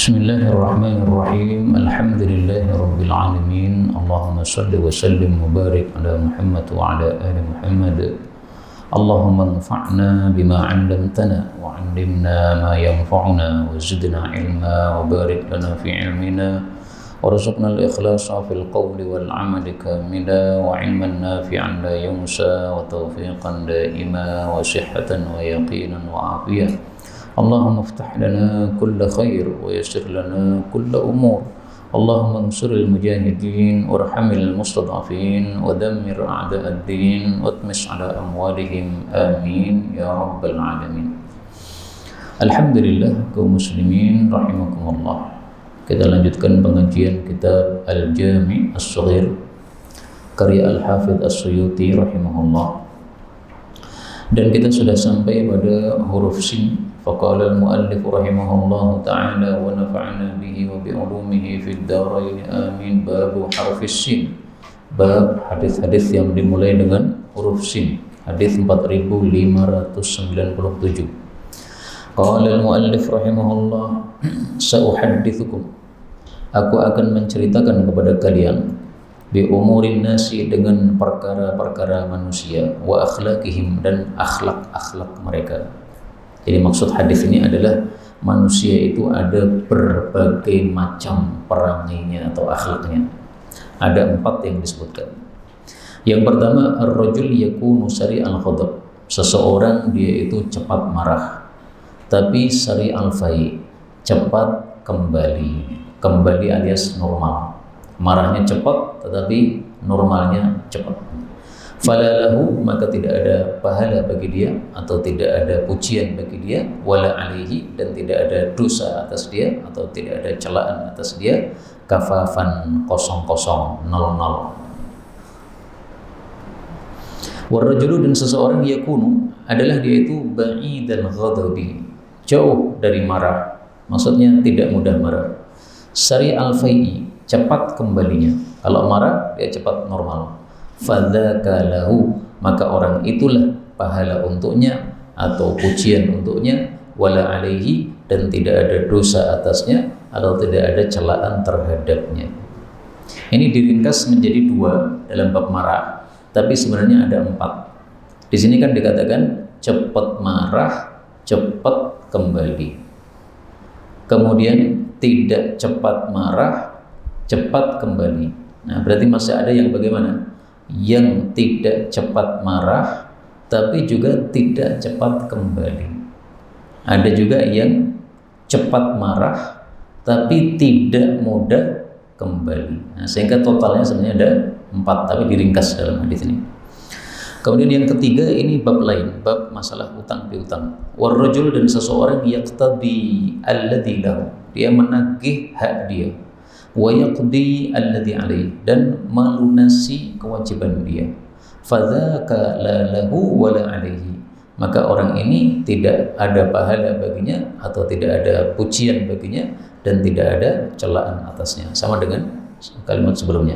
Bismillahirrahmanirrahim. Alhamdulillahirabbil alamin. Allahumma shalli wa sallim wa barik ala Muhammad wa ala ali Muhammad. Allahumma anfa'na bima 'allamtana wa 'allimna ma yanfa'una wa zidna 'ilma wa barik lana fi 'ilmina warzuqna al-ikhlasa fil qawli wal 'amali kamila wa 'ilman nafi'an la yunsa wa tawfiqan daima wa sihhatan wa yaqinan wa 'afiyah. Allahumma iftah lana kulla khair wa yassir lana kulla umur. Allahumma ansuril mujahidin warhamil mustad'afin wa dammir a'da'ad din watmis ala amwalihim amin ya rabbal alamin. Alhamdulillah kaum muslimin rahimakumullah. Kita lanjutkan pengajian kitab Al-Jami' As-Shaghir karya Al-Hafidh As-Suyuti rahimahullah. Dan kita sudah sampai pada huruf sin. Faqala al-muallif rahimahullahu ta'ala wa nafa'ana bihi wa bi'ulumihi fid dharain amin. Babu harfis sin. Bab hadis-hadis yang dimulai dengan huruf sin. Hadis 4597. Qala al-muallif rahimahullah, sa'uhaddithukum, aku akan menceritakan kepada kalian bi umurin nasi, dengan perkara-perkara manusia, wa akhlaqihim, dan akhlak-akhlak mereka. Jadi maksud hadis ini adalah manusia itu ada berbagai macam perangainya atau akhlaknya. Ada 4 yang disebutkan. Yang pertama, ar-rajul yakunu sari'al ghadab. Seseorang dia itu cepat marah, tapi sari'al fai, cepat kembali. Kembali alias normal. Marahnya cepat tetapi normalnya cepat. Falalahu, maka tidak ada pahala bagi dia atau tidak ada pujian bagi dia, wala alaihi, dan tidak ada dosa atas dia atau tidak ada celaan atas dia, kafafan, kosong, 00. Warrajulu, dan seseorang yakunu adalah dia itu ba'idal ghadabi, jauh dari marah, maksudnya tidak mudah marah. Sari al-fai'i, cepat kembalinya. Kalau marah dia cepat normal. Fadzaka lahu, maka orang itulah pahala untuknya atau pujian untuknya, wala alaihi, dan tidak ada dosa atasnya atau tidak ada celaan terhadapnya. Ini diringkas menjadi 2 dalam bab marah, tapi sebenarnya ada 4. Di sini kan dikatakan cepat marah, cepat kembali. Kemudian tidak cepat marah, cepat kembali. Nah, berarti masih ada yang bagaimana? Yang tidak cepat marah tapi juga tidak cepat kembali. Ada juga yang cepat marah tapi tidak mudah kembali. Nah, sehingga totalnya sebenarnya ada 4, tapi diringkas dalam hadis ini. Kemudian yang ketiga, ini bab lain, bab masalah utang piutang. Warrajul, dan seseorang yaqtadi alladzi lahu, dia menagih hak dia, wa yaqdi alladzi alaihi, dan melunasi kewajiban dia. Fadzaka la lahu wa la alaihi, maka orang ini tidak ada pahala baginya atau tidak ada pujian baginya dan tidak ada celaan atasnya, sama dengan kalimat sebelumnya.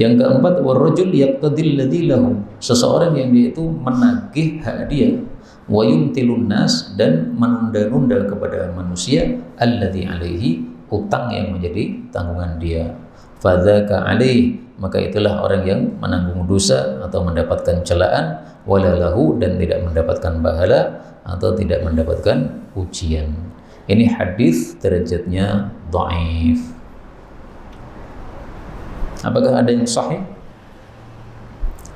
Yang keempat, warrajul yaqtadi alladzi lahu, seseorang yang dia itu menagih hak dia, wa yumtilun nas, dan menunda-nunda kepada manusia, alladzi alaihi, hutang yang menjadi tanggungan dia. Fadzaka alaih, maka itulah orang yang menanggung dosa atau mendapatkan celaan, walalahu, dan tidak mendapatkan pahala atau tidak mendapatkan pujian. Ini hadis derajatnya dhaif. Apakah ada yang sahih?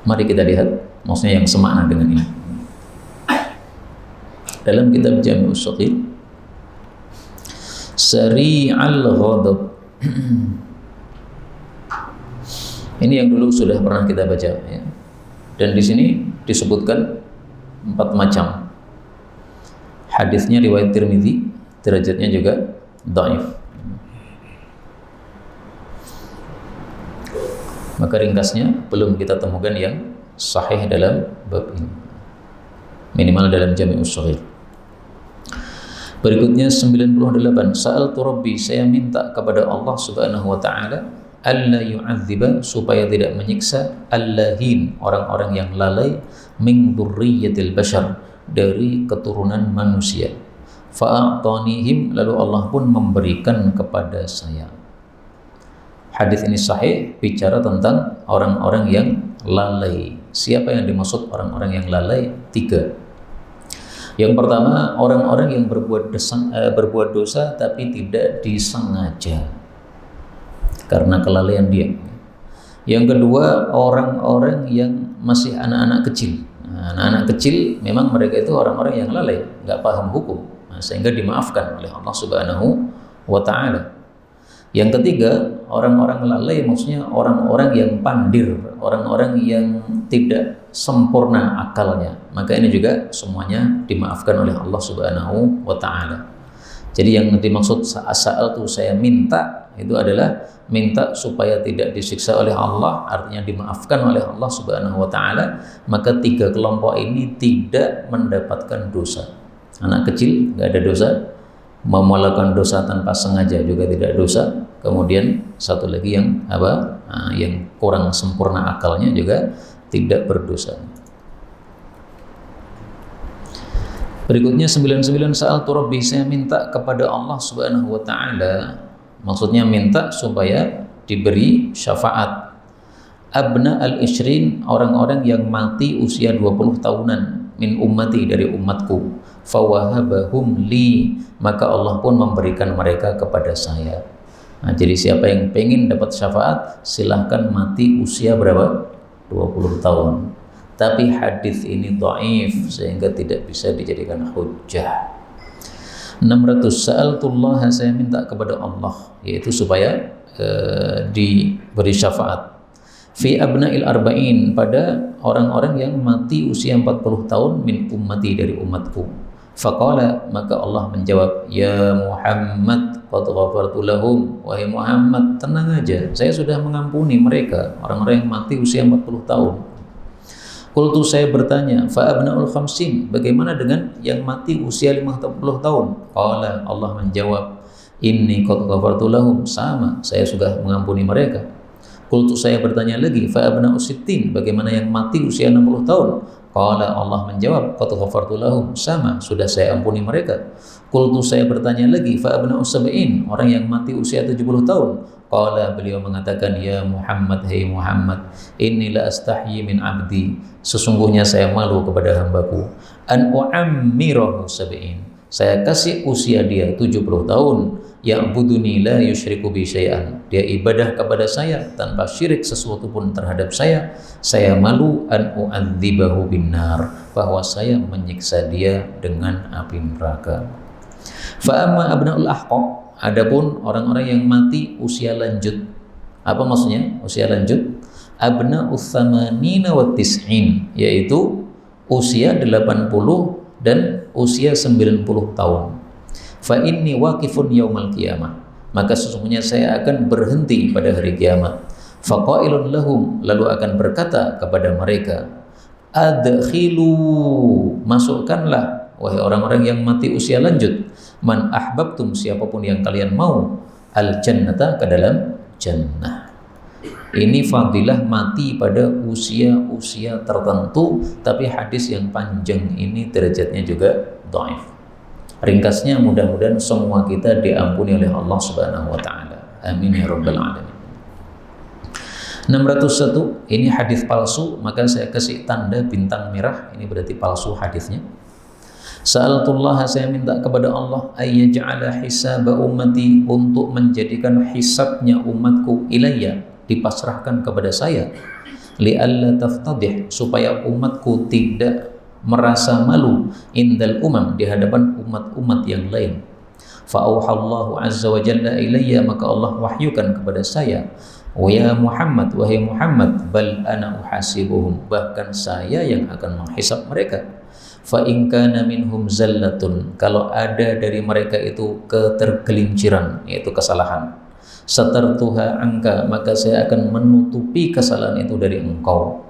Mari kita lihat, maksudnya yang semakna dengan ini. Dalam kitab Jami' As-Shaghir, Sari'al ghadab. Ini yang dulu sudah pernah kita baca, ya. Dan di sini disebutkan 4 macam. Hadisnya riwayat Tirmidzi, derajatnya juga dhaif. Maka ringkasnya belum kita temukan yang sahih dalam bab ini, minimal dalam Jami' As-Shaghir. Berikutnya 98, sa'altu rabbi, saya minta kepada Allah Subhanahu wa taala, alla yu'adziba, supaya tidak menyiksa, allahin, orang-orang yang lalai, min dzurriyyatil bashar, dari keturunan manusia, fa'atanihim, lalu Allah pun memberikan kepada saya. Hadis ini sahih, bicara tentang orang-orang yang lalai. Siapa yang dimaksud orang-orang yang lalai? 3. Yang pertama, orang-orang yang berbuat dosa tapi tidak disengaja karena kelalaian dia. Yang kedua, orang-orang yang masih anak-anak kecil. Nah, anak-anak kecil memang mereka itu orang-orang yang lalai, nggak paham hukum, sehingga dimaafkan oleh Allah Subhanahu wa Ta'ala. Yang ketiga, orang-orang lalai maksudnya orang-orang yang pandir, orang-orang yang tidak sempurna akalnya. Maka ini juga semuanya dimaafkan oleh Allah Subhanahu wa Ta'ala. Jadi yang dimaksud sa'altu, saya minta, itu adalah minta supaya tidak disiksa oleh Allah, artinya dimaafkan oleh Allah Subhanahu wa Ta'ala. Maka 3 kelompok ini tidak mendapatkan dosa. Anak kecil nggak ada dosa, melakukan dosa tanpa sengaja juga tidak dosa. Kemudian satu lagi yang yang kurang sempurna akalnya juga tidak berdosa. Berikutnya 99, sa'altu rabbi, saya minta kepada Allah Subhanahu wa Ta'ala, maksudnya minta supaya diberi syafaat abna al-ishrin, orang-orang yang mati usia 20 tahunan, min ummati, dari umatku, fawahabahum li, maka Allah pun memberikan mereka kepada saya. Nah, jadi siapa yang pengen dapat syafaat, silahkan mati usia berapa? 20 tahun. Tapi hadis ini dhaif sehingga tidak bisa dijadikan hujjah. 600, sa'altullah, saya minta kepada Allah, yaitu supaya diberi syafaat fi abna'il arba'in, pada orang-orang yang mati usia 40 tahun, min ummati, dari umatku. Faqala, maka Allah menjawab, ya Muhammad qad ghafartu lahum, wahai Muhammad, tenang aja, saya sudah mengampuni mereka, orang-orang yang mati usia 40 tahun. Qultu, saya bertanya, fa abna'ul khamsin, bagaimana dengan yang mati usia 50 tahun? Qala, Allah menjawab, inni qad ghafartu lahum, sama, saya sudah mengampuni mereka. Qultu, saya bertanya lagi, fa abna'us sittin, bagaimana yang mati usia 60 tahun? Qala, Allah menjawab, qad ghafartu lahum, sama, sudah saya ampuni mereka. Qultu, saya bertanya lagi, fa abna'us sab'in, orang yang mati usia 70 tahun. Qala, beliau mengatakan, ya Muhammad, hai Muhammad, inni la astahyi min abdi, sesungguhnya saya malu kepada hambaku, an u'ammirahu sab'in, saya kasih usia dia 70 tahun, ya'buduni la yusyriku bi syai'an, dia ibadah kepada saya tanpa syirik sesuatu pun terhadap saya malu an u'adzibahu binnar, bahwa saya menyiksa dia dengan api neraka. Fa amma abnaul ahqaq, adapun orang-orang yang mati usia lanjut, apa maksudnya usia lanjut? Abna'us tsamanina wa tis'in, yaitu usia 80 dan usia 90 tahun. Fa inni waqifun yaumal qiyamah, maka sesungguhnya saya akan berhenti pada hari kiamat. Faqailun lahum, lalu akan berkata kepada mereka, adkhilu, masukkanlah wahai orang-orang yang mati usia lanjut, man ahbabtum, siapapun yang kalian mau, al jannata, ke dalam jannah. Ini fadilah mati pada usia-usia tertentu, tapi hadis yang panjang ini derajatnya juga dhaif. Ringkasnya, mudah-mudahan semua kita diampuni oleh Allah Subhanahu wa Ta'ala. Amin ya rabbal alamin. 601, ini hadis palsu, maka saya kasih tanda bintang merah, ini berarti palsu hadisnya. Sa'altullah, saya minta kepada Allah, ayyaj'ala hisaba ummati, untuk menjadikan hisabnya umatku, ilayya, dipasrahkan kepada saya, li'alla taftadih, supaya umatku tidak merasa malu, indal umam, di hadapan umat-umat yang lain. Fa'auhallahu azza wa jalla ilayya, maka Allah wahyukan kepada saya, wa ya Muhammad, wahai Muhammad, bal ana uhasibuhum, bahkan saya yang akan menghisab mereka. Fa in kana minhum zallatun, kalau ada dari mereka itu ketergelinciran, yaitu kesalahan, satartuha angka, maka saya akan menutupi kesalahan itu dari engkau,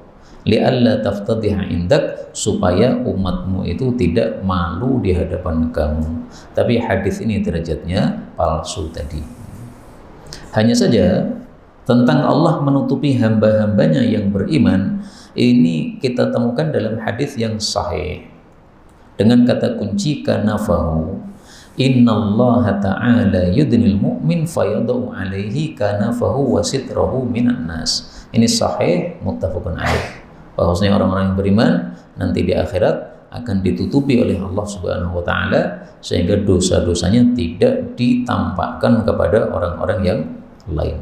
li'alla taftadhiha indak, supaya umatmu itu tidak malu di hadapan kamu. Tapi hadis ini derajatnya palsu tadi. Hanya saja tentang Allah menutupi hamba-hambanya yang beriman, ini kita temukan dalam hadis yang sahih dengan kata kunci kanafahu, Innallaha ta'ala yudnil mu'min fayadau alaihi kanafahu wa sitrahu minan nas. Ini sahih muttafaqun alaih. Bahwasanya orang-orang yang beriman nanti di akhirat akan ditutupi oleh Allah Subhanahu wa taala sehingga dosa-dosanya tidak ditampakkan kepada orang-orang yang lain.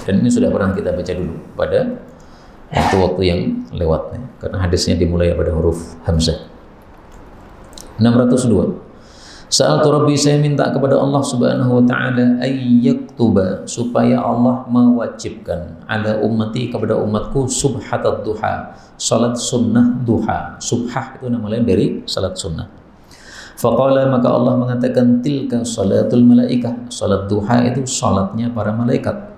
Dan ini sudah pernah kita baca dulu pada waktu-waktu yang lewat, karena hadisnya dimulai pada huruf hamzah. 602. Sa'altu Rabbi, saya minta kepada Allah Subhanahu wa taala ayyaktuba, supaya Allah mewajibkan ala ummati, kepada umatku, subhatat duha, salat sunnah duha. Subhah itu nama lain dari salat sunnah. Faqala, maka Allah mengatakan, tilka salatul malaikah, salat duha itu salatnya para malaikat.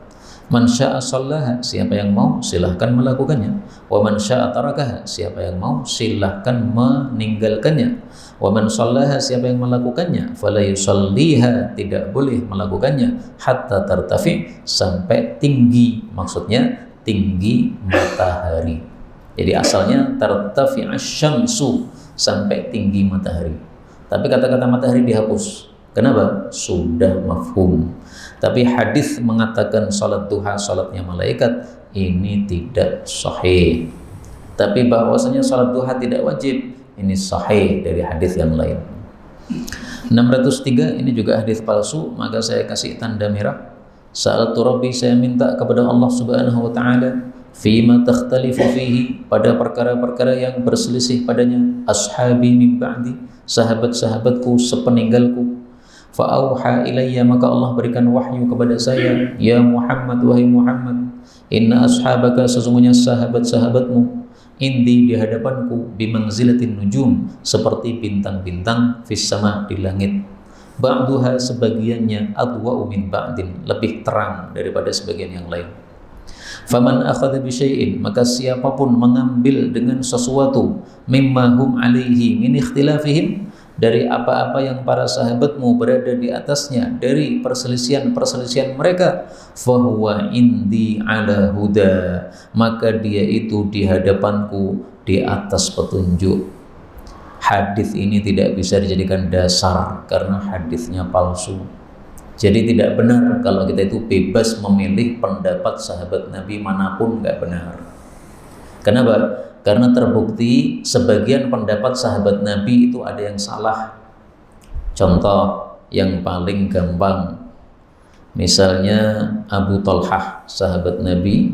Man syaa shallaha, siapa yang mau silahkan melakukannya. Wa man syaa tarakaha, siapa yang mau silahkan meninggalkannya. Wa man shallaha, siapa yang melakukannya, fala yusalliha, tidak boleh melakukannya, hatta tartafi, sampai tinggi, maksudnya tinggi matahari. Jadi asalnya tartafi asy-syamsu, sampai tinggi matahari. Tapi kata-kata matahari dihapus. Kenapa? Sudah mafhum. Tapi hadis mengatakan salat duha salatnya malaikat, ini tidak sahih. Tapi bahwasanya salat duha tidak wajib, ini sahih dari hadis yang lain. 603, ini juga hadis palsu, maka saya kasih tanda merah. Sa'altu Rabbi, saya minta kepada Allah Subhanahu wa taala, fima takhtalifu fihi, pada perkara-perkara yang berselisih padanya, ashabi min ba'di, sahabat-sahabatku sepeninggalku. Fa'auha ilayya, maka Allah berikan wahyu kepada saya, ya Muhammad, wahai Muhammad, inna ashabaka, sesungguhnya sahabat-sahabatmu, indi, di hadapanku, bimanzilatin nujum, seperti bintang-bintang, fis sama, di langit, ba'duha, sebagiannya, adwa'u min ba'din, lebih terang daripada sebagian yang lain. Faman akhadha bi syai'in, maka siapapun mengambil dengan sesuatu, mimma hum alaihi min ikhtilafihim, dari apa-apa yang para sahabatmu berada di atasnya, dari perselisihan-perselisihan mereka, fahuwa indi ala huda, maka dia itu di hadapanku di atas petunjuk. Hadis ini tidak bisa dijadikan dasar karena hadisnya palsu. Jadi tidak benar kalau kita itu bebas memilih pendapat sahabat Nabi manapun, nggak benar. Kenapa? Karena terbukti sebagian pendapat sahabat Nabi itu ada yang salah. Contoh yang paling gampang, misalnya Abu Talhah, sahabat Nabi,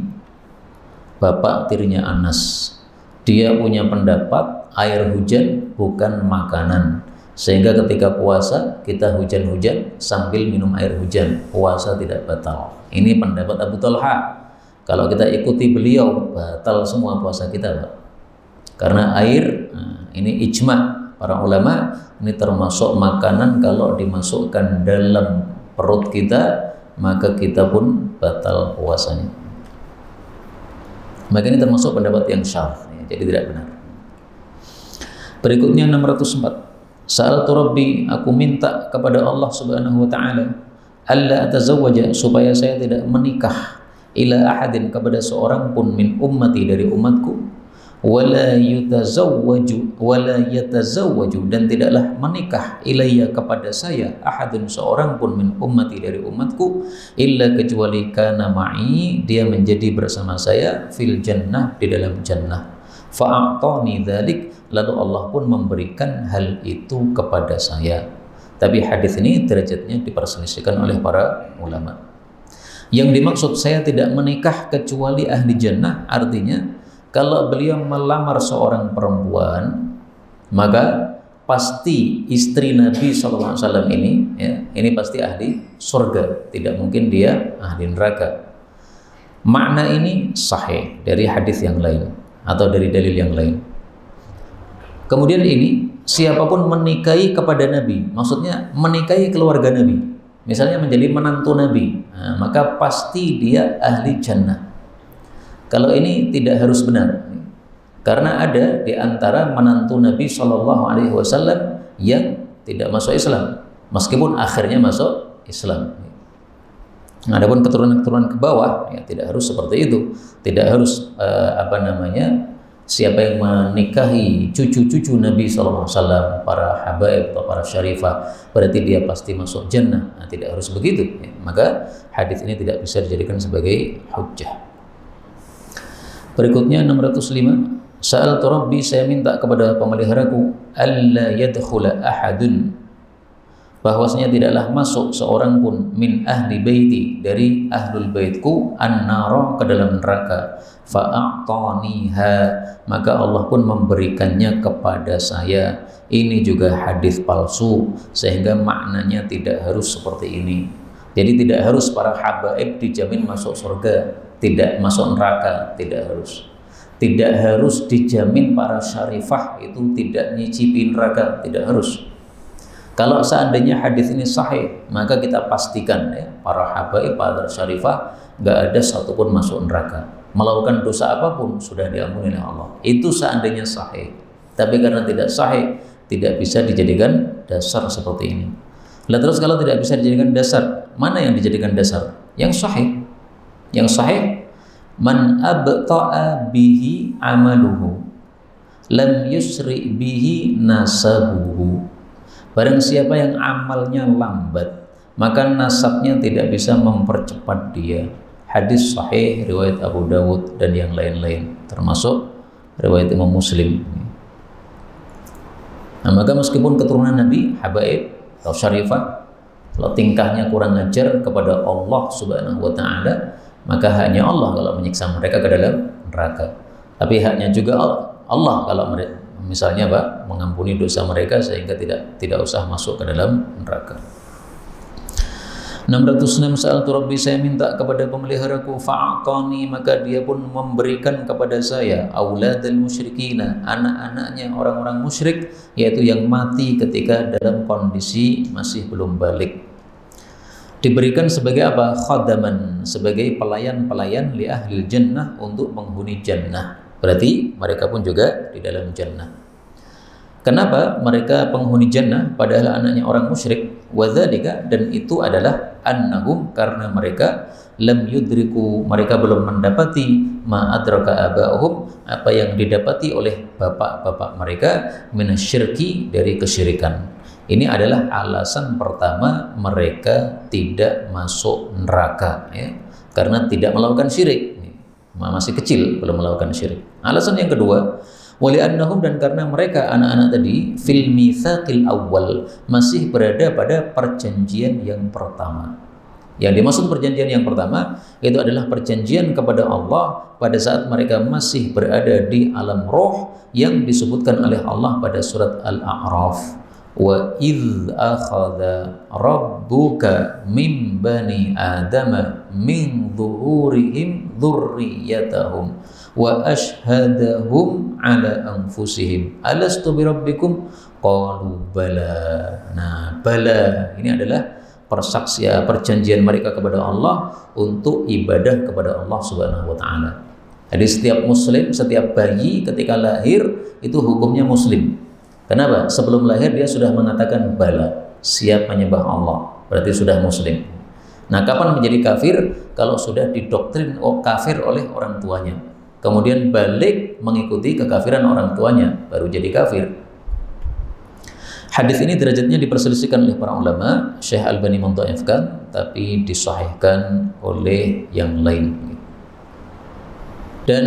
bapak tirinya Anas. Dia punya pendapat air hujan bukan makanan, sehingga ketika puasa kita hujan-hujan sambil minum air hujan, puasa tidak batal. Ini pendapat Abu Talhah. Kalau kita ikuti beliau, batal semua puasa kita, Pak. Karena air, ini ijma para ulama, ini termasuk makanan, kalau dimasukkan dalam perut kita, maka kita pun batal puasanya. Maka ini termasuk pendapat yang syadz, jadi tidak benar. Berikutnya 604. Sa'altu Rabbi, aku minta kepada Allah Subhanahu wa taala, alla atazawwaja, supaya saya tidak menikah, ila ahadin, kepada seorang pun, min ummati, dari umatku, wala yatazawwaju, dan tidaklah menikah, ilayya, kepada saya, ahadun, seorang pun, min ummati, dari umatku, illa, kecuali kana ma'i, dia menjadi bersama saya, fil jannah, di dalam jannah. Fa'atani dzalik, lalu Allah pun memberikan hal itu kepada saya. Tapi hadis ini derajatnya diperselisihkan oleh para ulama. Yang dimaksud saya tidak menikah kecuali ahli jannah, artinya kalau beliau melamar seorang perempuan, maka pasti istri Nabi SAW ini, ya, ini pasti ahli surga, tidak mungkin dia ahli neraka. Makna ini sahih dari hadis yang lain atau dari dalil yang lain. Kemudian ini, siapapun menikahi kepada Nabi, maksudnya menikahi keluarga Nabi, misalnya menjadi menantu Nabi, maka pasti dia ahli jannah. Kalau ini tidak harus benar, karena ada di antara menantu Nabi SAW yang tidak masuk Islam, meskipun akhirnya masuk Islam. Adapun keturunan-keturunan ke bawah, ya tidak harus seperti itu, tidak harus Siapa yang menikahi cucu-cucu Nabi SAW, para habaib atau para syarifah, berarti dia pasti masuk jannah. Nah, tidak harus begitu. Maka hadis ini tidak bisa dijadikan sebagai hujjah. Berikutnya 605. Sa'altu Rabbi, saya minta kepada pemeliharaku, alla yadkhula ahadun, bahwasanya tidaklah masuk seorang pun min ahli baiti, dari ahlul baitku, an-nara, ke dalam neraka, fa'a'taniha, maka Allah pun memberikannya kepada saya. Ini juga hadis palsu, sehingga maknanya tidak harus seperti ini. Jadi tidak harus para habaib dijamin masuk surga, tidak masuk neraka, tidak harus. Tidak harus dijamin para syarifah itu tidak nyicipi neraka, tidak harus. Kalau seandainya hadis ini sahih, maka kita pastikan ya, para habaib, para syarifah nggak ada satupun masuk neraka. Melakukan dosa apapun sudah diampuni oleh Allah. Itu seandainya sahih. Tapi karena tidak sahih, tidak bisa dijadikan dasar seperti ini. Lah terus kalau tidak bisa dijadikan dasar, mana yang dijadikan dasar? Yang sahih. Yang sahih, man abta'a bihi amaluhu, lam yusri bihi nasabuhu. Barang siapa yang amalnya lambat, maka nasabnya tidak bisa mempercepat dia. Hadis sahih riwayat Abu Dawud dan yang lain-lain, termasuk riwayat Imam Muslim. Nah, maka meskipun keturunan Nabi, habaib atau syarifah, kalau tingkahnya kurang ajar kepada Allah Subhanahu wa taala, maka haknya Allah kalau menyiksa mereka ke dalam neraka. Tapi haknya juga Allah kalau misalnya mengampuni dosa mereka sehingga tidak usah masuk ke dalam neraka. 606. Sa'altu Rabbi, saya minta kepada pemeliharaku, fa'aqani, maka dia pun memberikan kepada saya, auladal musyrikina, anak-anaknya orang-orang musyrik, yaitu yang mati ketika dalam kondisi masih belum balik. Diberikan sebagai apa? Khadaman, sebagai pelayan-pelayan li ahlil jannah, untuk penghuni jannah. Berarti mereka pun juga di dalam jannah. Kenapa mereka penghuni jannah padahal anaknya orang musyrik? Wadzalika, dan itu adalah annahum, karena mereka lam yudriku, mereka belum mendapati ma adraka aba'uhum, apa yang didapati oleh bapak-bapak mereka, minasyirki, dari kesyirikan. Ini adalah alasan pertama mereka tidak masuk neraka, ya, karena tidak melakukan syirik, masih kecil belum melakukan syirik. Alasan yang kedua, wali'annahum, dan karena mereka anak-anak tadi fil mitsaqil awal, masih berada pada perjanjian yang pertama. Yang dimaksud perjanjian yang pertama itu adalah perjanjian kepada Allah pada saat mereka masih berada di alam roh, yang disebutkan oleh Allah pada surat Al-A'raf. Wa idz akhadha rabbuka min bani adama min dhuhurihim dzurriyyatahum wa ashhadahum ala anfusihim alastu birabbikum qalu bala. Nah, bala ini adalah persaksian, perjanjian mereka kepada Allah untuk ibadah kepada Allah Subhanahu wa taala. Jadi setiap muslim, setiap bayi ketika lahir itu hukumnya muslim. Kenapa? Sebelum lahir dia sudah mengatakan bala, siap menyembah Allah, berarti sudah muslim. Nah, kapan menjadi kafir? Kalau sudah didoktrin kafir oleh orang tuanya, kemudian balik mengikuti kekafiran orang tuanya, baru jadi kafir. Hadis ini derajatnya diperselisihkan oleh para ulama. Syekh Albani mendhaifkan, tapi disahihkan oleh yang lain. Dan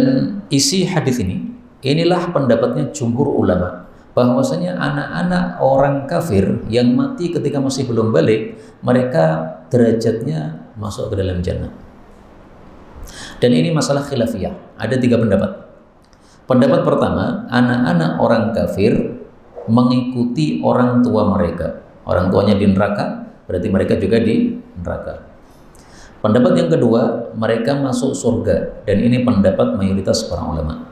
isi hadis ini, inilah pendapatnya jumhur ulama, bahwasanya anak-anak orang kafir yang mati ketika masih belum balik, mereka derajatnya masuk ke dalam jannah. Dan ini masalah khilafiyah, ada 3 pendapat. Pendapat pertama, anak-anak orang kafir mengikuti orang tua mereka. Orang tuanya di neraka, berarti mereka juga di neraka. Pendapat yang kedua, mereka masuk surga, dan ini pendapat mayoritas para ulama.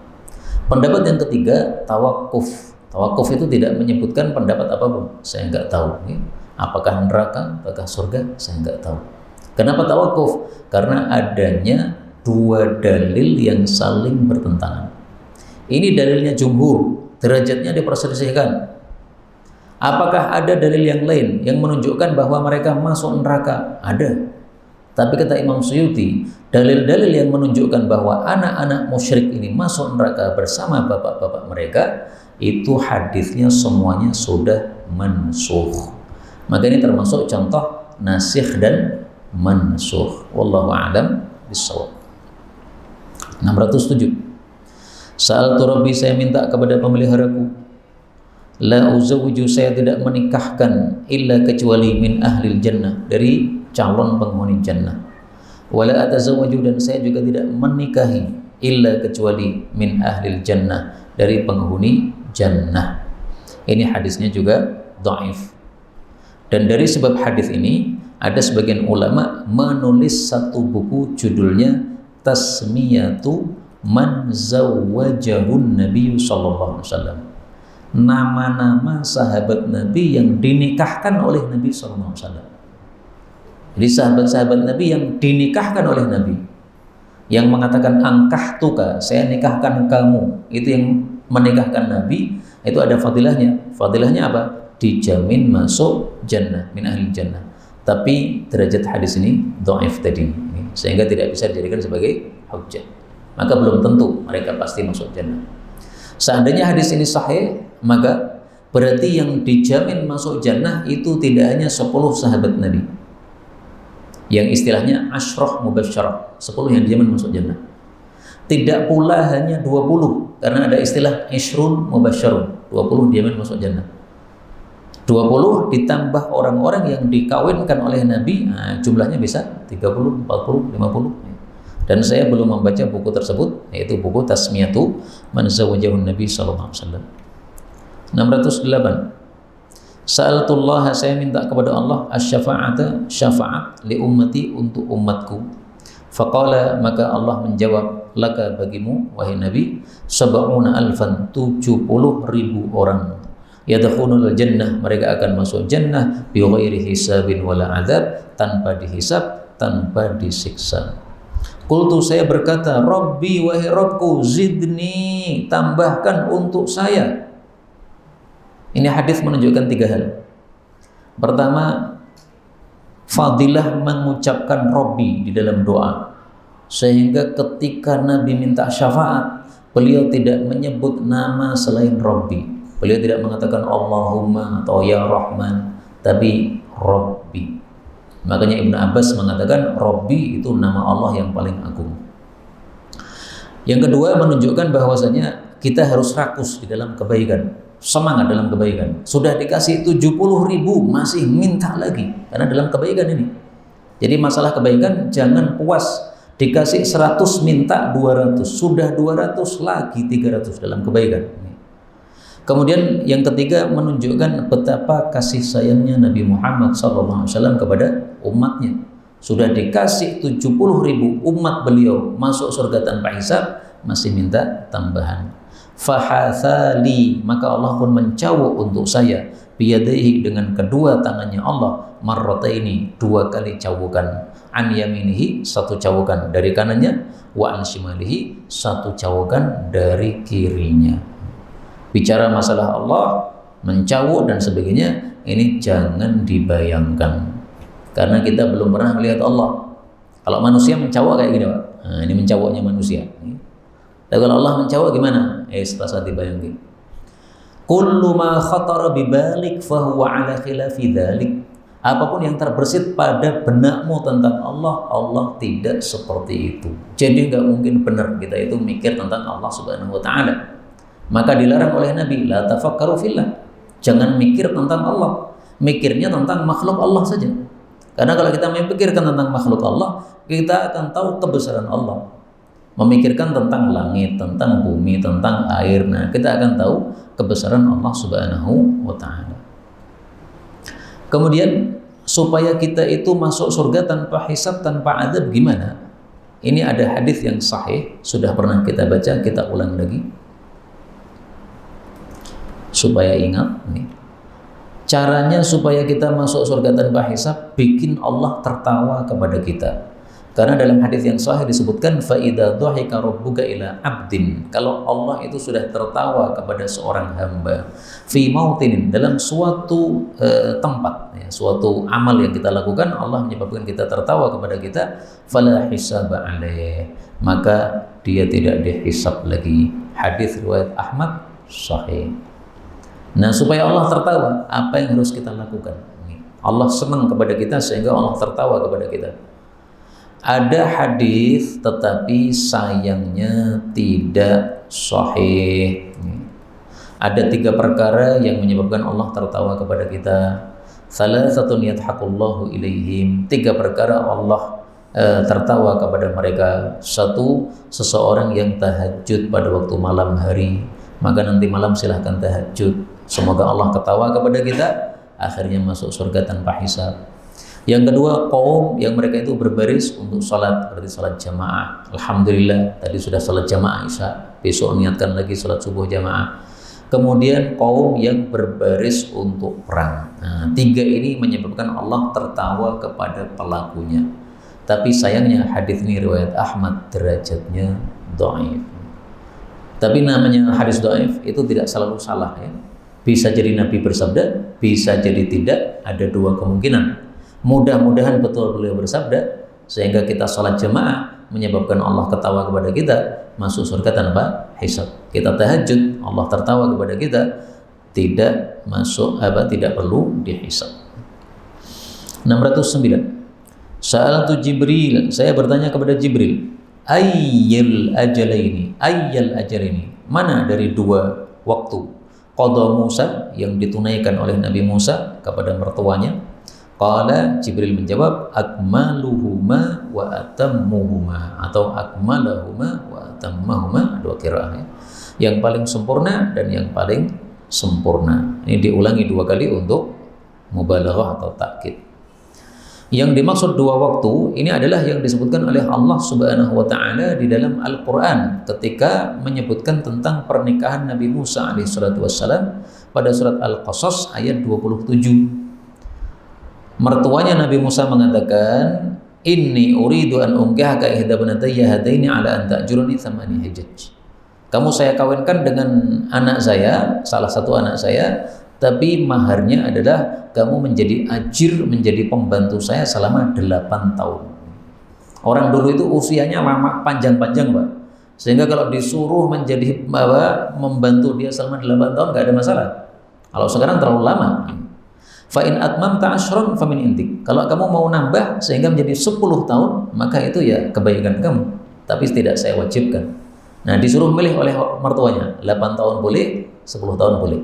Pendapat yang ketiga, tawakuf. Tawakuf itu tidak menyebutkan pendapat apapun. Saya nggak tahu, apakah neraka, apakah surga, saya nggak tahu. Kenapa tawakuf? Karena adanya 2 dalil yang saling bertentangan. Ini dalilnya jumhur, derajatnya diperselisihkan. Apakah ada dalil yang lain yang menunjukkan bahwa mereka masuk neraka? Ada. Tapi kata Imam Suyuti, dalil-dalil yang menunjukkan bahwa anak-anak musyrik ini masuk neraka bersama bapak-bapak mereka, itu hadisnya semuanya sudah mansukh. Maka ini termasuk contoh nasikh dan mansukh. Wallahu a'lam bishawab. 607. Sa'altu Rabbi, saya minta kepada pemeliharaku, la uzawwiju, saya tidak menikahkan illa kecuali min ahlil jannah, dari calon penghuni jannah. Wala atazawwaju, dan saya juga tidak menikahi illa kecuali min ahlil jannah, dari penghuni jannah. Ini hadisnya juga dhaif. Dan dari sebab hadis ini ada sebagian ulama menulis satu buku judulnya Tasmiyatu Man Zawwajahun Nabi sallallahu alaihi wasallam. Nama-nama sahabat Nabi yang dinikahkan oleh Nabi sallallahu alaihi wasallam. Jadi sahabat-sahabat Nabi yang dinikahkan oleh Nabi, yang mengatakan angkahtuka, saya nikahkan kamu, itu yang menikahkan Nabi, itu ada fadilahnya. Fadilahnya apa? Dijamin masuk jannah, min ahli jannah. Tapi derajat hadis ini dhaif tadi, sehingga tidak bisa dijadikan sebagai hujjah. Maka belum tentu mereka pasti masuk jannah. Seandainya hadis ini sahih, maka berarti yang dijamin masuk jannah itu tidak hanya 10 sahabat Nabi, yang istilahnya asyrah mubasysyarah, 10 yang dijamin masuk jannah. Tidak pula hanya 20, karena ada istilah isyrun mubasysyarun, 20 dijamin masuk jannah. 20 ditambah orang-orang yang dikawinkan oleh Nabi, jumlahnya bisa 30, 40, 50. Dan saya belum membaca buku tersebut, yaitu buku Tasmiyatu Man Zawwajahun Nabi sallallahu alaihi wasallam. 608. Sa'altullah, saya minta kepada Allah asy-syafa'ata, syafaat li ummati, untuk umatku. Faqala, maka Allah menjawab, laka, bagimu wahai Nabi, 70,000, 70,000 orang. Yadkhulul jannah, mereka akan masuk jannah bi ghairi hisabin wala adzab, tanpa dihisab, tanpa disiksa. Qultu, saya berkata, Rabbi, wahai Rabbku, zidni, tambahkan untuk saya. Ini hadis menunjukkan 3 hal. Pertama, fadilah mengucapkan Rabbi di dalam doa, sehingga ketika Nabi minta syafaat, beliau tidak menyebut nama selain Rabbi. Beliau tidak mengatakan Allahumma atau Ya Rahman, tapi Rabbi. Makanya Ibnu Abbas mengatakan Rabbi itu nama Allah yang paling agung. Yang kedua, menunjukkan bahwasanya kita harus rakus di dalam kebaikan, semangat dalam kebaikan. Sudah dikasih 70.000 masih minta lagi, karena dalam kebaikan ini. Jadi masalah kebaikan jangan puas, dikasih 100 minta 200, sudah 200 lagi 300 dalam kebaikan. Kemudian yang ketiga, menunjukkan betapa kasih sayangnya Nabi Muhammad SAW kepada umatnya. Sudah dikasih 70.000 umat beliau masuk surga tanpa hisab, masih minta tambahan. Fahathali, maka Allah pun mencawuk untuk saya, biyadaihi, dengan kedua tangannya Allah, marrataini, 2 kali cawukan, an yaminihi, 1 cawukan dari kanannya, wa an shimalihi, 1 cawukan dari kirinya. Bicara masalah Allah, mencawuk dan sebagainya, ini jangan dibayangkan, karena kita belum pernah melihat Allah. Kalau manusia mencawuk kayak gini, Pak. Nah, ini mencawuknya manusia. Dan kalau Allah mencawuk gimana? Setelah saat dibayangkan. Kullu ma khatara bibalik fahuwa ala khilafi dzalik. Apapun yang terbersit pada benakmu tentang Allah, Allah tidak seperti itu. Jadi nggak mungkin benar kita itu mikir tentang Allah Subhanahu wa taala. Maka dilarang oleh Nabi, la tafakkaru fillah, jangan mikir tentang Allah, mikirnya tentang makhluk Allah saja. Karena kalau kita memikirkan tentang makhluk Allah, kita akan tahu kebesaran Allah. Memikirkan tentang langit, tentang bumi, tentang air, nah kita akan tahu kebesaran Allah Subhanahu wa ta'ala. Kemudian supaya kita itu masuk surga tanpa hisab, tanpa adab, gimana? Ini ada hadis yang sahih, sudah pernah kita baca, kita ulang lagi supaya ingat nih. Caranya supaya kita masuk surga tanpa hisab, bikin Allah tertawa kepada kita. Karena dalam hadis yang sahih disebutkan fa idza dhahika rabbuka ila 'abdin, kalau Allah itu sudah tertawa kepada seorang hamba fi mautinin, dalam suatu tempat ya, suatu amal yang kita lakukan Allah menyebabkan kita tertawa kepada kita, fala hisaba alaih, maka dia tidak dihisab lagi. Hadis riwayat Ahmad sahih. Nah, supaya Allah tertawa, apa yang harus kita lakukan? Allah senang kepada kita sehingga Allah tertawa kepada kita. Ada hadis tetapi sayangnya tidak sahih. Ada 3 perkara yang menyebabkan Allah tertawa kepada kita. Salasatun yadhakullahu ilaihim, 3 perkara Allah tertawa kepada mereka. 1, seseorang yang tahajud pada waktu malam hari, maka nanti malam silahkan tahajud, semoga Allah ketawa kepada kita, akhirnya masuk surga tanpa hisab. Yang kedua, kaum yang mereka itu berbaris untuk sholat, berarti sholat jamaah. Alhamdulillah, tadi sudah sholat jamaah Isya, besok niatkan lagi sholat subuh jamaah. Kemudian kaum yang berbaris untuk perang. Nah, 3 ini menyebabkan Allah tertawa kepada pelakunya. Tapi sayangnya hadis ini riwayat Ahmad, derajatnya dhaif. Tapi namanya hadis dhaif itu tidak selalu salah ya. Bisa jadi Nabi bersabda, bisa jadi tidak, ada 2 kemungkinan. Mudah-mudahan betul beliau bersabda sehingga kita sholat jamaah menyebabkan Allah ketawa kepada kita, masuk surga tanpa hisab. Kita tahajud, Allah tertawa kepada kita, tidak masuk tidak perlu dihisab. 609. Sa'altu Jibril, saya bertanya kepada Jibril, ayyal ajalaini, mana dari 2 waktu qada Musa yang ditunaikan oleh Nabi Musa kepada mertuanya? Qala, Jibril menjawab, akmaluhuma wa atammuhuma, atau akmalahuma wa atammahuma, 2 qiraah ya. Yang paling sempurna dan yang paling sempurna. Ini diulangi 2 kali untuk mubalaghah atau takkid. Yang dimaksud 2 waktu ini adalah yang disebutkan oleh Allah Subhanahu wa taala di dalam Al-Qur'an ketika menyebutkan tentang pernikahan Nabi Musa alaihissalatu wassalam pada surat Al-Qasas ayat 27. Mertuanya Nabi Musa mengatakan, inni uridu an unkihaka ihda banatayya hadaini ala an ta'juruni thamani hijaj. Kamu saya kawinkan dengan anak saya, salah satu anak saya, tapi maharnya adalah kamu menjadi ajir, menjadi pembantu saya selama 8 tahun. Orang dulu itu usianya lama, panjang-panjang Pak, sehingga kalau disuruh menjadi membantu dia selama 8 tahun gak ada masalah. Kalau sekarang terlalu lama. Fa in atmamta asyran fa min indik. Kalau kamu mau nambah sehingga menjadi 10 tahun, maka itu ya kebaikan kamu, tapi tidak saya wajibkan. Nah, disuruh milih oleh mertuanya, 8 tahun boleh, 10 tahun boleh.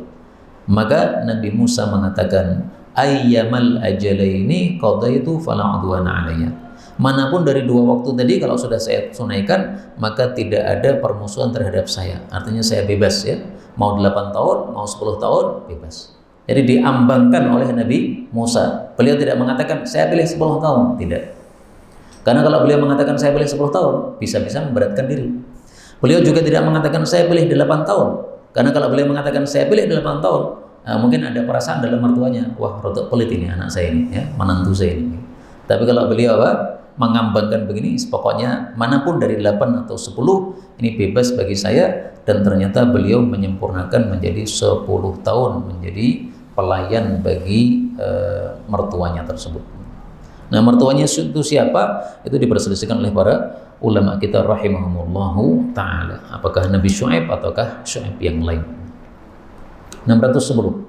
Maka Nabi Musa mengatakan, ayyamal ajalaini qadaitu fala udwana alayya. Manapun dari 2 waktu tadi kalau sudah saya tunaikan, maka tidak ada permusuhan terhadap saya. Artinya saya bebas ya. Mau 8 tahun, mau 10 tahun, bebas. Jadi diambangkan oleh Nabi Musa. Beliau tidak mengatakan saya pilih 10 tahun, tidak. Karena kalau beliau mengatakan saya pilih 10 tahun, bisa-bisa memberatkan diri. Beliau juga tidak mengatakan saya pilih 8 tahun. Karena kalau beliau mengatakan saya pilih 8 tahun, mungkin ada perasaan dalam mertuanya, wah rotok pelit ini anak saya ini, ya, menantu saya ini. Tapi kalau beliau mengambangkan begini, pokoknya manapun dari 8 atau 10 ini bebas bagi saya, dan ternyata beliau menyempurnakan menjadi 10 tahun menjadi pelayan bagi mertuanya tersebut. Nah, mertuanya itu siapa? Itu diperselisihkan oleh para ulama kita rahimahumullahu ta'ala. Apakah Nabi Syu'aib ataukah Syu'aib yang lain? 610.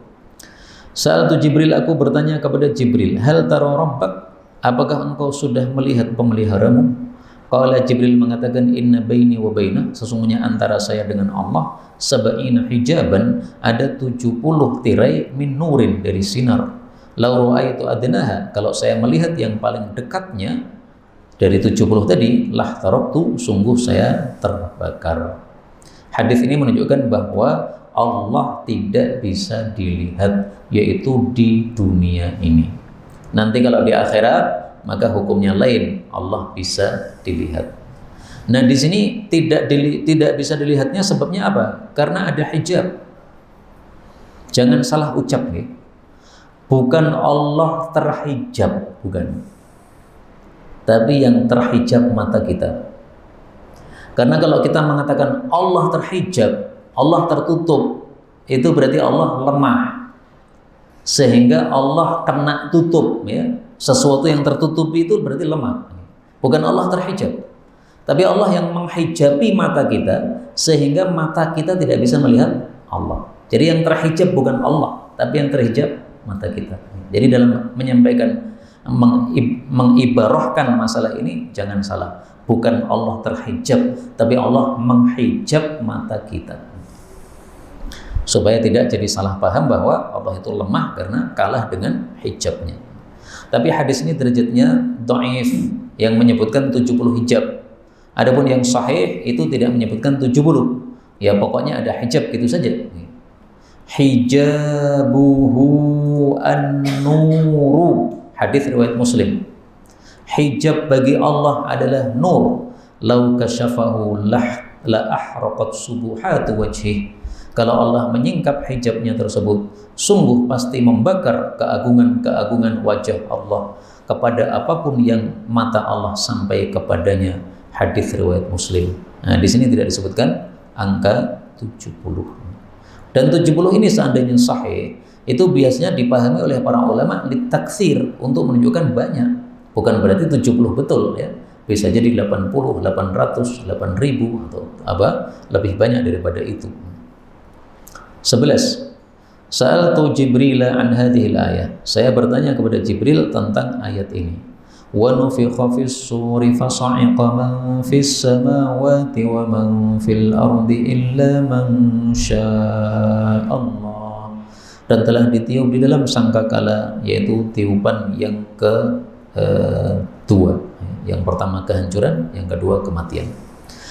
Sa'altu Jibril, aku bertanya kepada Jibril, hal tara rabbak? Apakah engkau sudah melihat pemeliharamu? Qala, Jibril mengatakan, inna baini wa bainah, sesungguhnya antara saya dengan Allah sab'ina hijaban, ada 70 tirai min nurin, dari sinar. Lau ra'aitu adnaha, kalau saya melihat yang paling dekatnya dari 70 tadi, lah taraktu, sungguh saya terbakar. Hadis ini menunjukkan bahwa Allah tidak bisa dilihat, yaitu di dunia ini. Nanti kalau di akhirat maka hukumnya lain, Allah bisa dilihat. Nah, di sini tidak bisa dilihatnya sebabnya apa? Karena ada hijab. Jangan salah ucap nih. Bukan Allah terhijab, bukan. tapi yang terhijab mata kita. Karena kalau kita mengatakan Allah terhijab, Allah tertutup, itu berarti Allah lemah, sehingga Allah kena tutup, ya. Sesuatu yang tertutup itu berarti lemah. Bukan Allah terhijab, tapi Allah yang menghijabi mata kita sehingga mata kita tidak bisa melihat Allah. Jadi yang terhijab bukan Allah, tapi yang terhijab mata kita. Jadi dalam menyampaikan, mengibarahkan masalah ini jangan salah. Bukan Allah terhijab, tapi Allah menghijab mata kita. Supaya tidak jadi salah paham bahwa Allah itu lemah karena kalah dengan hijabnya. Tapi hadis ini derajatnya dhaif, yang menyebutkan 70 hijab. Adapun yang sahih itu tidak menyebutkan 70. Ya pokoknya ada hijab gitu saja. Hijabuhu an-nuru. Hadis riwayat Muslim. Hijab bagi Allah adalah nur. Lau kasyafahu la ahraqat subuhatu wajhih. Kalau Allah menyingkap hijabnya tersebut, sungguh pasti membakar keagungan-keagungan wajah Allah kepada apapun yang mata Allah sampai kepadanya. Hadis riwayat Muslim. Nah, di sini tidak disebutkan angka 70. Dan 70 ini seandainya sahih, itu biasanya dipahami oleh para ulama litaksir, untuk menunjukkan banyak. Bukan berarti 70 betul, ya. Bisa jadi 80, 800, 8000 atau apa lebih banyak daripada itu. 11. Sa'altu Jibril an hadhil ayah. Saya bertanya kepada Jibril tentang ayat ini. Wa nufikha fis suri fa sa'iqa man fis samawati wa man fil ardi illa man syaa Allah. Dan telah ditiup di dalam sangkakala, yaitu tiupan yang kedua. Yang pertama kehancuran, yang kedua kematian.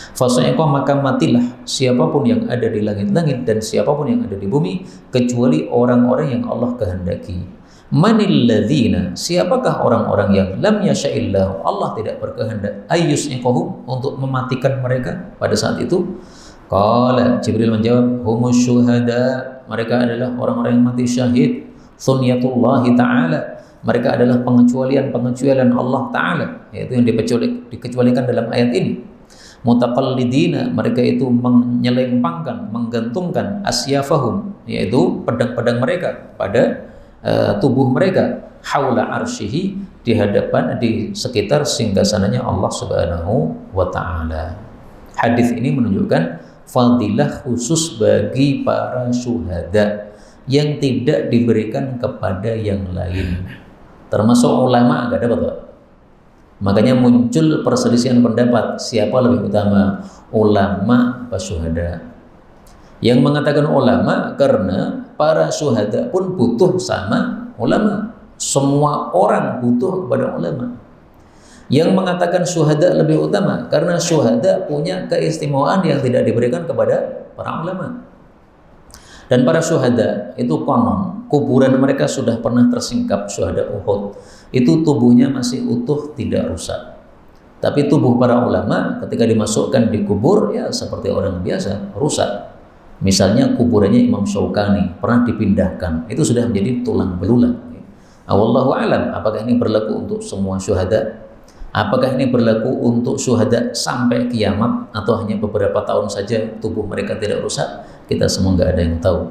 Fasa'iqa, maka matilah siapapun yang ada di langit-langit dan siapapun yang ada di bumi, kecuali orang-orang yang Allah kehendaki. Manil ladzina, siapakah orang-orang yang lam yasha'illahu, Allah tidak berkehendak, ayyus'iqahum, untuk mematikan mereka pada saat itu. Qala, Jibril menjawab, humus syuhada, mereka adalah orang-orang yang mati syahid. Sunniyatullahi ta'ala, mereka adalah pengecualian Allah Ta'ala, yaitu yang dikecualikan dalam ayat ini. Mutaqallidina, mereka itu menyelempangkan, menggantungkan asyafahum, yaitu pedang-pedang mereka pada tubuh mereka, haula arsyihi, di sekitar singgasananya Allah Subhanahu wa Ta'ala. Hadis ini menunjukkan fadilah khusus bagi para syuhada yang tidak diberikan kepada yang lain, termasuk ulama. Enggak dapat, Pak. Makanya muncul perselisihan pendapat, siapa lebih utama, ulama apa syuhada. Yang mengatakan ulama karena para syuhada pun butuh sama ulama. Semua orang butuh kepada ulama. Yang mengatakan syuhada lebih utama karena syuhada punya keistimewaan yang tidak diberikan kepada para ulama. Dan para syuhada itu konon kuburan mereka sudah pernah tersingkap. Syuhada Uhud itu tubuhnya masih utuh, tidak rusak. Tapi tubuh para ulama ketika dimasukkan di kubur, ya seperti orang biasa, rusak. Misalnya kuburannya Imam Syaukani pernah dipindahkan, itu sudah menjadi tulang belulang. Wallahu alam, apakah ini berlaku untuk semua syuhada? Apakah ini berlaku untuk syuhada sampai kiamat, atau hanya beberapa tahun saja tubuh mereka tidak rusak? Kita semua nggak ada yang tahu.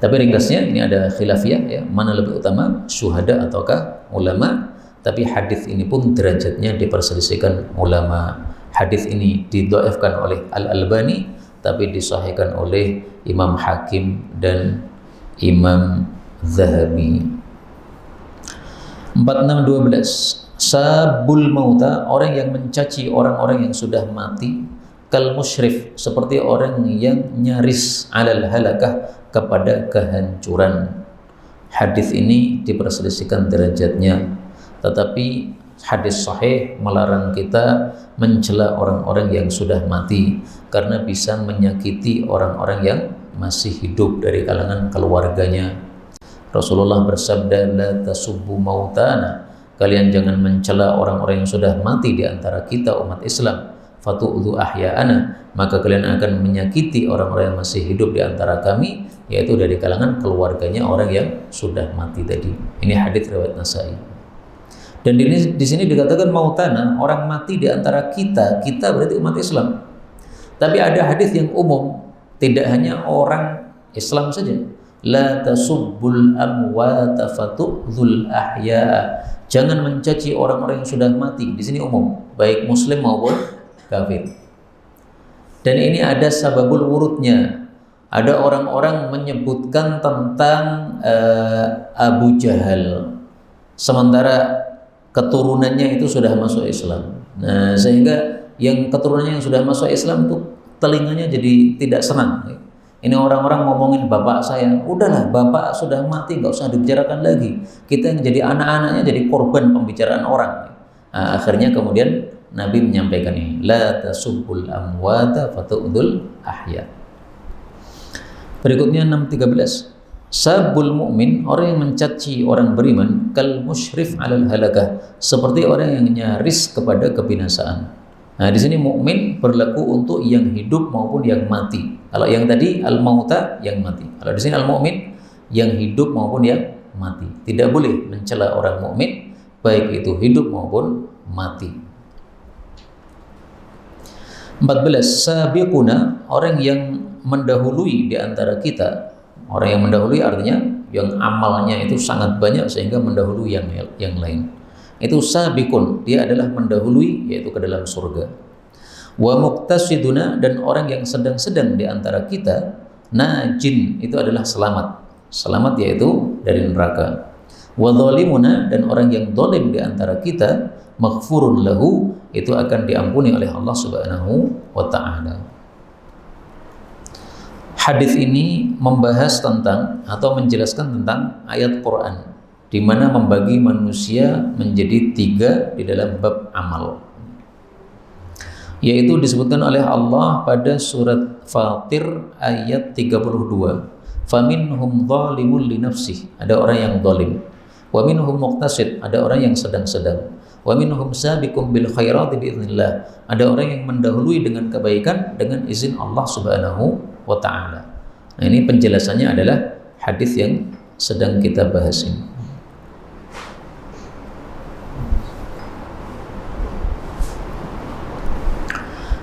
Tapi ringkasnya ini ada khilafiyah, ya, mana lebih utama, syuhada ataukah ulama. Tapi hadis ini pun derajatnya diperselisihkan ulama. Hadis ini didhaifkan oleh Al-Albani, tapi disahihkan oleh Imam Hakim dan Imam Zahabi. 4612. Sabul mauta, orang yang mencaci orang-orang yang sudah mati, kal musyrif, seperti orang yang nyaris alal halakah, kepada kehancuran. Hadis ini diperselisihkan derajatnya, tetapi hadis sahih melarang kita mencela orang-orang yang sudah mati karena bisa menyakiti orang-orang yang masih hidup dari kalangan keluarganya. Rasulullah bersabda, la tasubbu mautana, kalian jangan mencela orang-orang yang sudah mati di antara kita umat Islam. Fatu'udhu ahya'ana, maka kalian akan menyakiti orang-orang yang masih hidup di antara kami, yaitu dari kalangan keluarganya orang yang sudah mati tadi. Ini hadis riwayat Nasai. Dan di sini dikatakan mautana, orang mati di antara kita, kita berarti umat Islam. Tapi ada hadis yang umum, tidak hanya orang Islam saja. La tasubbul amwata fatu'dzul ahya. Jangan mencaci orang-orang yang sudah mati. Di sini umum, baik muslim maupun kafir. Dan ini ada sababul wurudnya. Ada orang-orang menyebutkan tentang Abu Jahal, sementara keturunannya itu sudah masuk Islam. Nah, sehingga yang keturunannya yang sudah masuk Islam itu telinganya jadi tidak senang. Ini orang-orang ngomongin bapak saya, udahlah bapak sudah mati, nggak usah dibicarakan lagi. Kita yang jadi anak-anaknya jadi korban pembicaraan orang. Nah, akhirnya kemudian Nabi menyampaikan ini, la tasubbul amwata fatu'dzul ahya. Berikutnya 6:13. Sabul mu'min, orang yang mencaci orang beriman, kal musyrif 'alal halakah, seperti orang yang nyaris kepada kebinasaan. Nah, di sini mukmin berlaku untuk yang hidup maupun yang mati. Kalau yang tadi al-mauta, yang mati. Kalau di sini al-mu'min, yang hidup maupun yang mati. Tidak boleh mencela orang mukmin, baik itu hidup maupun mati. 14. Sabiquna, orang yang mendahului di antara kita. Orang yang mendahului artinya yang amalnya itu sangat banyak sehingga mendahului yang lain. Itu sabiqun, dia adalah mendahului, yaitu ke dalam surga. Wa muqtasiduna, dan orang yang sedang-sedang di antara kita, najin, itu adalah selamat. Selamat yaitu dari neraka. Wa dhalimuna, dan orang yang zalim di antara kita, maghfurun lahu, itu akan diampuni oleh Allah Subhanahu wa taala. Hadis ini membahas tentang atau menjelaskan tentang ayat Quran di mana membagi manusia menjadi 3 di dalam bab amal. Yaitu disebutkan oleh Allah pada surat Fatir ayat 32. Faminhum zalimun li nafsihi, ada orang yang zalim. Wa minhum muqtasid, ada orang yang sedang-sedang. Wa minhum sabiqum bil khairati biidznillah, ada orang yang mendahului dengan kebaikan dengan izin Allah Subhanahu wa ta'ala. Nah, ini penjelasannya adalah hadis yang sedang kita bahas ini.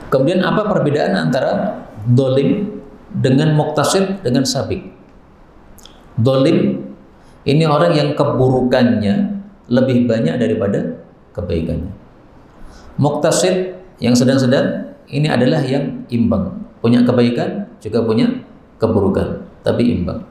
Kemudian apa perbedaan antara dolim dengan muqtasid dengan sabiq? Dolim ini orang yang keburukannya lebih banyak daripada kebaikannya. Muqtasid yang sedang-sedang ini adalah yang imbang, punya kebaikan juga punya keburukan, tapi imbang.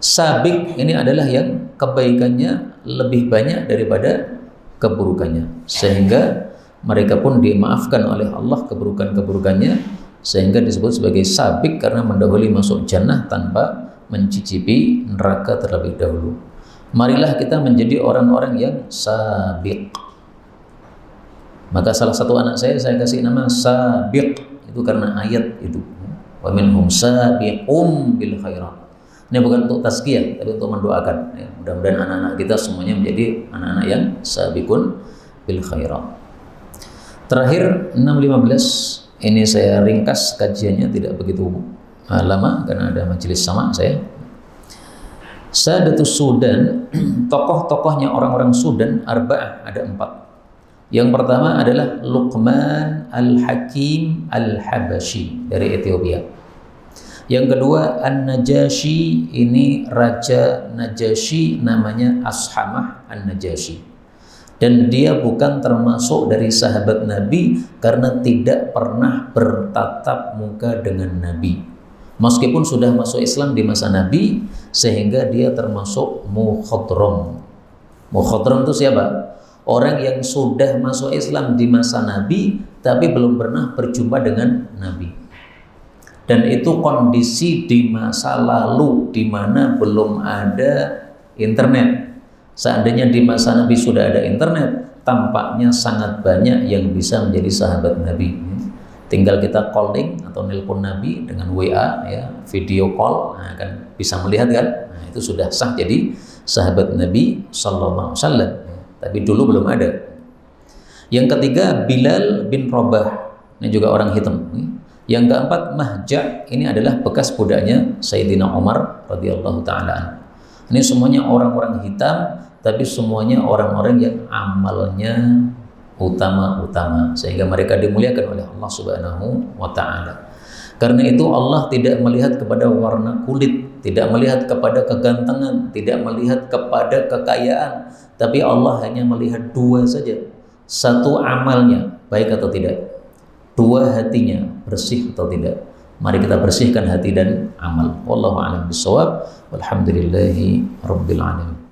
Sabiq ini adalah yang kebaikannya lebih banyak daripada keburukannya, sehingga mereka pun dimaafkan oleh Allah keburukan-keburukannya, sehingga disebut sebagai sabiq karena mendahului masuk jannah tanpa mencicipi neraka terlebih dahulu. Marilah kita menjadi orang-orang yang sabiq. Maka salah satu anak saya kasih nama Sabiq, itu karena ayat itu. Wa minhum sabiqum bil khairat. Ini bukan untuk tazkiyah, tapi untuk mendoakan. Ya, mudah-mudahan anak-anak kita semuanya menjadi anak-anak yang sabiqun bil khairat. Terakhir 6:15, ini saya ringkas kajiannya, tidak begitu lama karena ada majelis sama saya. Sadatus Sudan, tokoh-tokohnya orang-orang Sudan arba'ah, ada 4. Yang pertama adalah Luqman Al-Hakim Al-Habashi dari Ethiopia. Yang kedua An-Najashi, ini Raja Najashi, namanya Ashamah An-Najashi. Dan dia bukan termasuk dari sahabat Nabi karena tidak pernah bertatap muka dengan Nabi. Meskipun sudah masuk Islam di masa Nabi, sehingga dia termasuk mukhadram. Mukhadram itu siapa? Orang yang sudah masuk Islam di masa Nabi tapi belum pernah berjumpa dengan Nabi. Dan itu kondisi di masa lalu di mana belum ada internet. Seandainya di masa Nabi sudah ada internet, tampaknya sangat banyak yang bisa menjadi sahabat Nabi. Tinggal kita calling atau nelpon Nabi dengan WA, ya, video call, nah, kan bisa melihat kan? Nah, itu sudah sah jadi sahabat Nabi sallallahu alaihi wasallam. Tapi dulu belum ada. Yang ketiga Bilal bin Rabah, ini juga orang hitam. Yang keempat Mahja, ini adalah bekas budaknya Sayyidina Umar radhiyallahu taala. Ini semuanya orang-orang hitam, tapi semuanya orang-orang yang amalnya utama-utama, sehingga mereka dimuliakan oleh Allah Subhanahu wa Ta'ala. Karena itu Allah tidak melihat kepada warna kulit, tidak melihat kepada kegantengan, tidak melihat kepada kekayaan, tapi Allah hanya melihat dua saja. Satu, amalnya baik atau tidak, dua, hatinya bersih atau tidak. Mari kita bersihkan hati dan amal. Wallahu a'lam bishawab. Walhamdulillahi rabbil alamin.